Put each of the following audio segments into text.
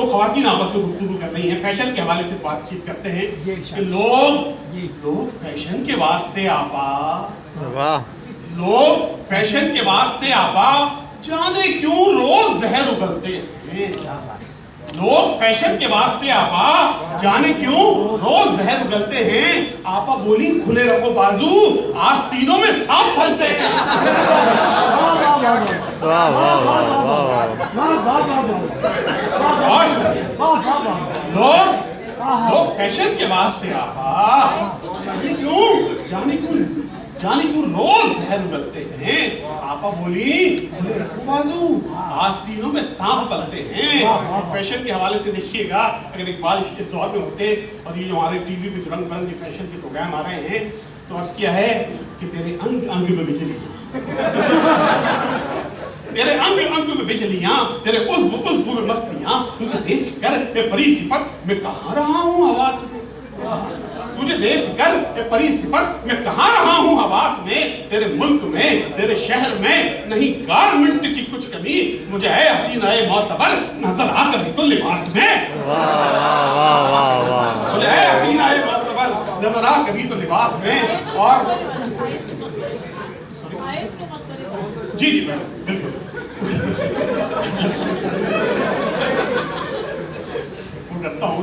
दो ख़वातीन आपस में गुफ्तगू कर रही हैं, फैशन के हवाले से बातचीत करते हैं कि लोग फैशन के वास्ते आपा, वाह, लोग फैशन के वास्ते आपा जाने क्यों रोज जहर उगलते हैं। लोग फैशन के वास्ते आपा जाने क्यों रोज जहर उगलते हैं। आपा बोली खुले रखो बाजू, आस्तीनों में सांप फलते हैं। वाह वाह वाह वाह लोग फैशन के वास्ते आपा जाने क्यों रोज जहर उगलते हैं। आपा बोली खुले रखो बाजू, आस्तीनों में सांप पलते हैं। फैशन के हवाले से देखिएगा, अगर इकबाल इस दौर में होते और ये जो हमारे टीवी पे जो रंग बिरंगे फैशन के प्रोग्राम आ रहे हैं, तो अर्ज किया है कि तेरे अंग अंग में बिजलियां, तेरे अंग अंग में बिजलियां, तेरे उज़्व में मस्तियां, तुझे देख कर मैं परी सिफत मैं कहाँ रहा हूँ आवाज में। तुझे देख कर परी सिफत मैं कहाँ रहा हूँ हवास में। तेरे मुल्क में तेरे शहर में नहीं गारमेंट की कुछ कमी, मुझे ऐ हसीन ऐ मोतबर नजर आकर भी तो लिबास में। मुझे ऐ हसीन ऐ मोतबर नजर आकर भी तो लिबास में। और जी जी बिल्कुल डरता हूँ,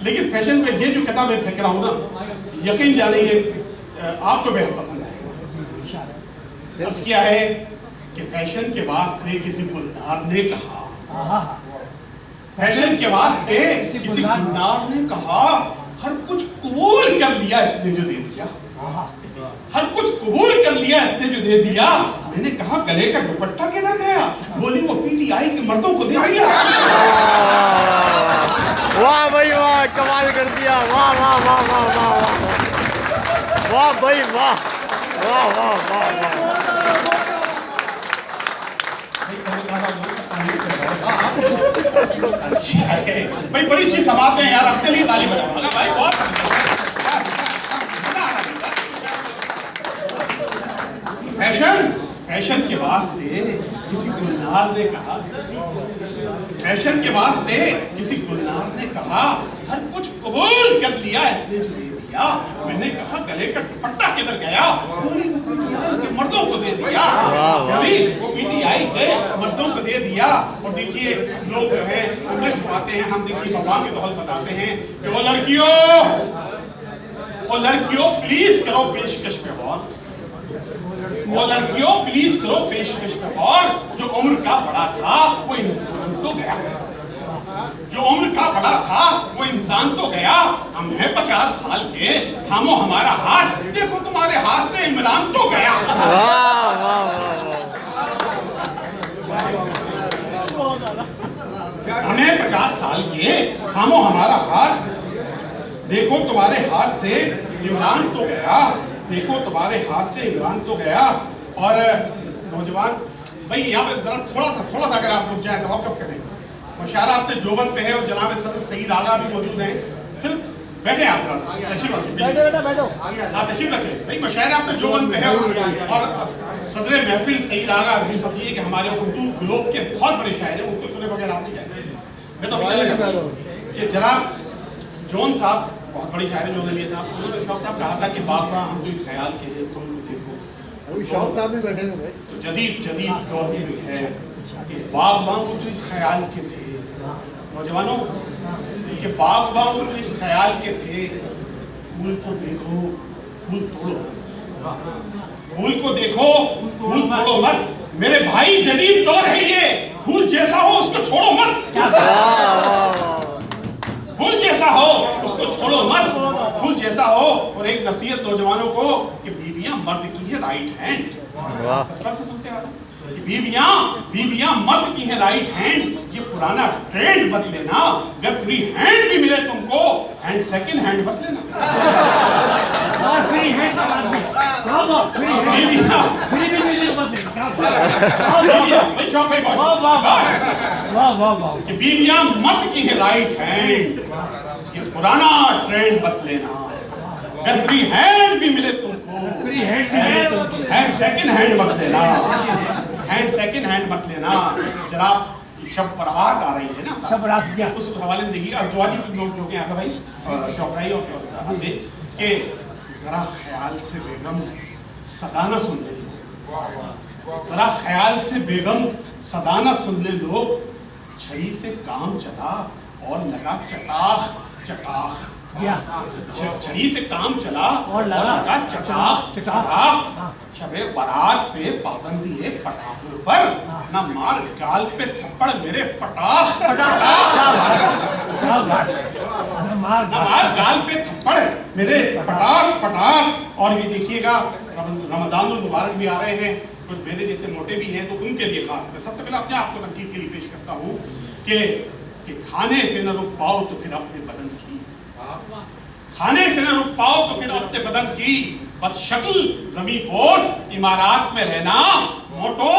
लेकिन फैशन में ये जो किताब मैं फेंक रहा हूँ ना, यकीन जाने ये आपको बेहद पसंद आएगा। अर्ज किया है कि फैशन के वास्ते किसी गुलदार ने कहा, फैशन के वास्ते किसी गुलदार ने कहा, हर कुछ कबूल कर लिया इसने जो दे दिया, हर कुछ कबूल कर लिया इसने जो दे दिया। मैंने कहा गले का दुपट्टा किधर गया। बोली वो पीटीआई के मर्दों को दे दिया। वाह भाई वाह, कमाल कर दिया। वाह वाह वाह वाह वाह वाह वाह भाई वाह, वाह वाह वाह वाह। भाई बड़ी अच्छी समाप्त है यार, अपने लिए ताली बजाओ भाई, बहुत फैशन के वास्ते किसी गुलनार ने कहा, फैशन के वास्ते किसी गुलनार ने कहा, हर कुछ कबूल कर लिया इसने जो दे दिया। मैंने कहा गले का दुपट्टा किधर गया। बोली वो पीटीआई के मर्दों को दे दिया। वो पीटीआई के मर्दों को दे दिया। और देखिए लोग जो है उंगली छुपाते हैं, हम देखिए भगवान के दौलत बताते हैं कि वो लड़कियों प्लीज करो पेशकश पे गौर, वो लड़कियों प्लीज करो पेशकश पे गौर। जो उम्र का बड़ा था वो इंसान तो गया, जो उम्र का बड़ा था वो इंसान तो गया। हम हैं 50 साल के, थामो हमारा हाथ, देखो तुम्हारे हाथ से इमरान तो गया। हमें 50 साल के, थामो हमारा हाथ, देखो तुम्हारे हाथ से इमरान तो गया, देखो तुम्हारे हाथ से इमरान तो गया। और नौजवान भाई यहाँ पे जरा थोड़ा सा अगर आप रुक जाए तो वक़्फ़ करें। मुशायरा आपने जोबन पे है और जनाब सदर सईद आगा भी मौजूद हैं, सिर्फ बैठे आप जरा तशरीफ रखें भाई। मुशायरा आपने जोबन पे है और सदर महफिल सईद आगा भी समझिए कि हमारे उर्दू ग्लोब के बहुत बड़े शायर हैं, उनको सुने बगैर आप नहीं जाएंगे। मैं तो अभी कि जनाब जॉन साहब बहुत बड़ी शायर जो नबी साहब, उन्होंने शौक साहब कहा था कि बाबा हम तो इस ख्याल के हैं, तुम तो देखो। अभी शौक साहब भी बैठे हैं भाई। तो जदीद दौर में है कि बाबा वो तो इस ख्याल के थे, नौजवानों कि बाबा वो तो इस ख्याल के थे, फूल को देखो फूल तोड़ो मत, फूल को देखो फूल तोड़ो मत। मेरे भाई जदीद दौर है ये, फूल जैसा हो उसको छोड़ो मत, फूल जैसा हो उसको छोड़ो मत, फूल जैसा हो। और एक नसीहत नौजवानों को कि बीवियां मर्द की है राइट हैंड, सुनते आ कि बीवियां मर्द की है राइट हैंड। ये पुराना ट्रेंड मत लेना, अगर फ्री हैंड भी मिले तुमको, हैंड सेकंड हैंड मत लेना। बीवियां मर्द की है राइट हैंड, ये पुराना ट्रेंड मत लेना, अगर फ्री हैंड भी मिले तुमको, हैंड सेकंड हैंड मत लेना, हैंड सेकंड हैंड मत लेना। जनाब शब बरात आ रही है ना, शब बरात क्या? उस हवाले से देखिए अज़वाजी कुछ लोग जो कि यहाँ भाई और शौक भाई और साहब ने कि जरा ख्याल से बेगम सदा न सुन ले लो, जरा ख्याल से बेगम सदा न सुन ले लो, छड़ी से काम चला और लगा चटाख चटाख, छड़ी से काम चला और लगा चटाख चटाख, शबे बारात पे पाबंदी है पटाखों पर, ना मार गाल पे थप्पड़ मेरे पटाख ना मार गाल पे थप्पड़ मेरे पटाख पटाख। और ये देखिएगा रमजानुल मुबारक भी आ रहे हैं, कुछ मेरे जैसे मोटे भी हैं तो उनके लिए खास मैं सबसे पहले अपने आप को तनकीद के लिए पेश करता हूँ कि खाने से न रुक पाओ तो फिर अपने बदन की, खाने से न रुक पाओ तो फिर अपने बदन की, बदशक्ल ज़मीं पोस इमारात में रहना, मोटो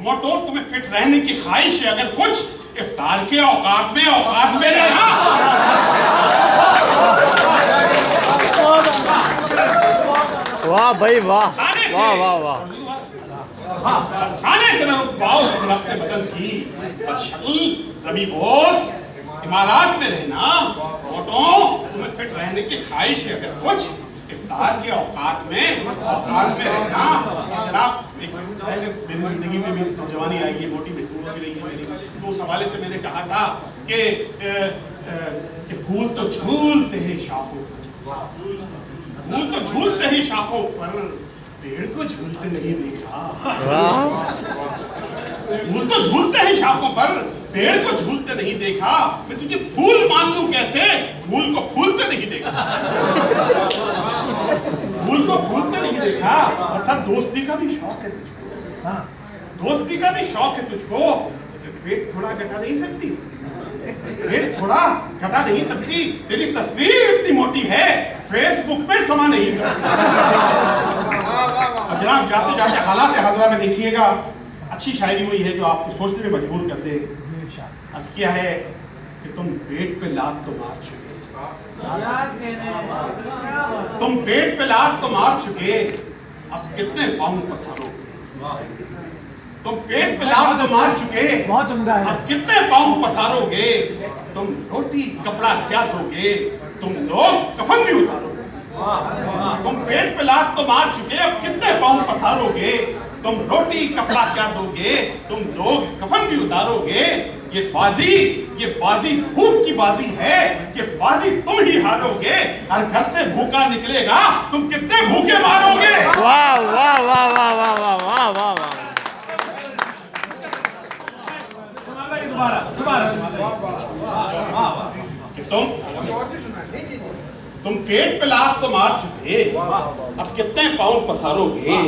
मोटो तुम्हें फिट रहने की ख्वाहिश है अगर कुछ, इफ्तार के औकात में रहना। वाह भाई वाह वाह वाह वाह। खाने से न रुक पाओ तो फिर अपने बदन की, बदशक्ल ज़मीं पोस इमारात में रहना, मोटो तुम्हें फिट रहने की ख्वाहिश है अगर कुछ, इफ्तार के औकात में रहना। जनाब मेरी जिंदगी में भी नौजवानी आई है, मोटी महसूस भी रही है मेरी, तो उस हवाले से मैंने कहा था कि फूल तो झूलते हैं शाखों, फूल तो झूलते हैं शाखों पर, पेड़ को झूलते नहीं देखा। फूल तो झूलते हैं शाखों पर, पेड़ को झूलते नहीं देखा, मैं तुझे फूल मान लूं कैसे, फूल को फूलते नहीं देखा। फूल को फूलते नहीं देखा। और सब दोस्ती का भी शौक है तुझको, दोस्ती का भी शौक है तुझको, पेट थोड़ा घटा नहीं सकती, पेट थोड़ा घटा नहीं सकती, तेरी तस्वीर इतनी मोटी है फेसबुक पे समा नहीं सकती। और जनाब जाते जाते हालात हज़रा में देखिएगा, अच्छी शायरी हुई है जो आपको सोचने में मजबूर कर दे। अर्ज़ किया है कि तुम पेट पे लात तो मार चुके, तुम पेट पे लात तो मार चुके, अब कितने पाउंड पसारोगे, तुम पेट पे लात तो मार चुके, बहुत उम्दा है, अब कितने पाउंड पसारोगे, तुम रोटी कपड़ा क्या दोगे, तुम लोग कफन भी उतारोगे। तुम पेट पे लात तो मार चुके, अब कितने पाउंड पसारोगे, तुम रोटी कपड़ा क्या दोगे, तुम लोग कफन भी उतारोगे। ये बाजी भूख की बाजी है, ये बाजी तुम ही हारोगे, हर घर से भूखा निकलेगा, तुम कितने भूखे मारोगे। वाह वाह वाह वाह वाह वाह वाह वाह वाह। तुम पेट पे लात तो मार चुके, अब कितने पाउंड पसारोगे,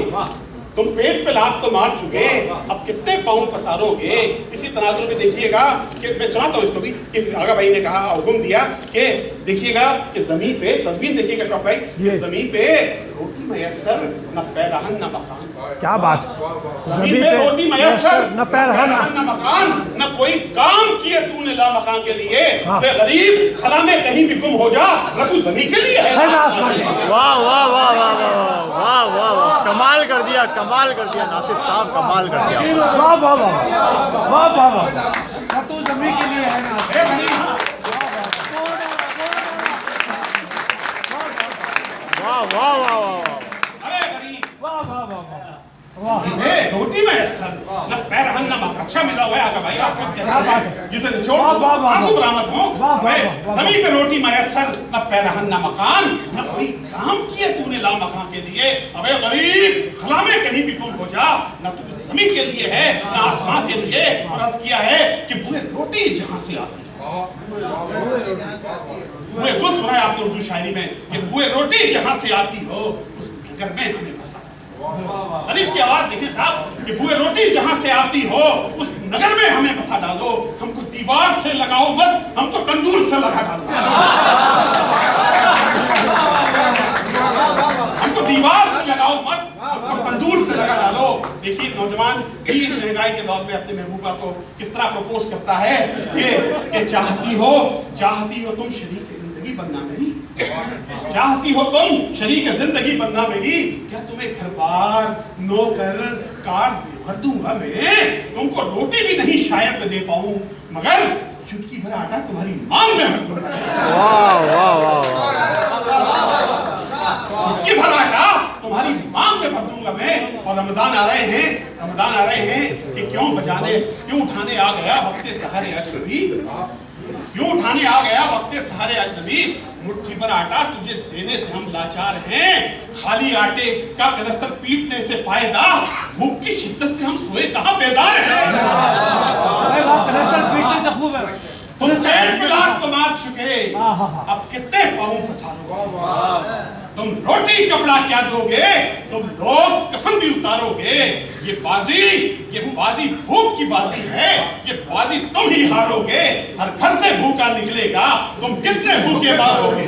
तुम पेट पे लात तो मार चुके, अब कितने पाउंड पसारोगे। इसी तनाजुर में देखिएगा कि मैं सुनाता हूँ इसको भी कि आगा भाई ने कहा, हुक्म दिया कि देखिएगा कि जमीन पे तस्वीर देखिएगा शौक भाई, जमीन पे रोटी मयसर न पैरहन न मकान, क्या बात, जमीन पे रोटी मयसर न पैरहन न मकान, न कोई काम किए तूने ला मकान के लिए, बे गरीब खला में कहीं भी गुम हो जा, न तू जमीन के लिए है। वाह वाह वाह वाह वाह वाह वाह, कमाल कर दिया, कमाल कर दिया नासिर साहब, कमाल कर दिया। वाह वाह वाह वाह वाह वाह, तू जमीन के लिए है ना। वाह वाह वाह वाह, अरे गरीब वाह वाह वाह वाह, रोटी में सर न पैरहन न मकान, अच्छा मिला हुआ है भाई आपको, क्या बात है, जितने छोड़ आंसू बरामद हो, जमीन पे रोटी मयसर न पैरहन न मकान, न कोई काम किए तूने ला मकान के लिए, अबे गरीब खला में कहीं भी गुम हो जा, न तू जमीन के लिए है न आसमान के लिए। और अर्ज़ किया है कि बुए रोटी जहां से आती है, बुए गुल सुना है आपने उर्दू शायरी में कि बुए रोटी जहां से आती हो उस नगर में हमें बसा। गरीब की आवाज देखिए साहब कि बुए रोटी जहां से आती हो उस नगर में हमें बसा डालो, हमको दीवार से लगाओ मत, हमको तंदूर से लगा डालो, हमको दीवार से लगाओ मत, हमको तंदूर से लगा डालो। देखिए नौजवान भी महंगाई के दौर में अपने महबूबा को किस तरह प्रपोज करता है कि चाहती हो तुम शरीक जिंदगी बनना मेरी, चाहती हो तुम शरीक जिंदगी बनना मेरी, क्या तुम्हें घर बार नौकर कार भर दूंगा मैं, तुमको रोटी भी नहीं शायद मैं दे पाऊं, मगर चुटकी भर आटा तुम्हारी मांग में भर दूंगा। वाह वाह वाह वाह चुटकी भर आटा तुम्हारी मांग में भर दूंगा मैं। और रमजान आ रहे हैं कि क्यों उठाने आ गया वक्ते सहारे अजनबी, क्यों उठाने आ गया वक्ते सहारे अजनबी। मुट्ठी भर आटा तुझे देने से हम लाचार हैं, खाली आटे का कनस्तर पीटने से फायदा, भूख की शिद्दत से हम सोए कहाँ बेदार हैं। तुम पेट में लात तो मार चुके, अब कितने पाँव पसारोगे। तुम रोटी कपड़ा क्या दोगे, तुम लोग कफन भी उतारोगे। ये बाजी भूख की बाजी है, ये बाजी तुम ही हारोगे। हर घर से भूखा निकलेगा, तुम कितने भूखे मारोगे।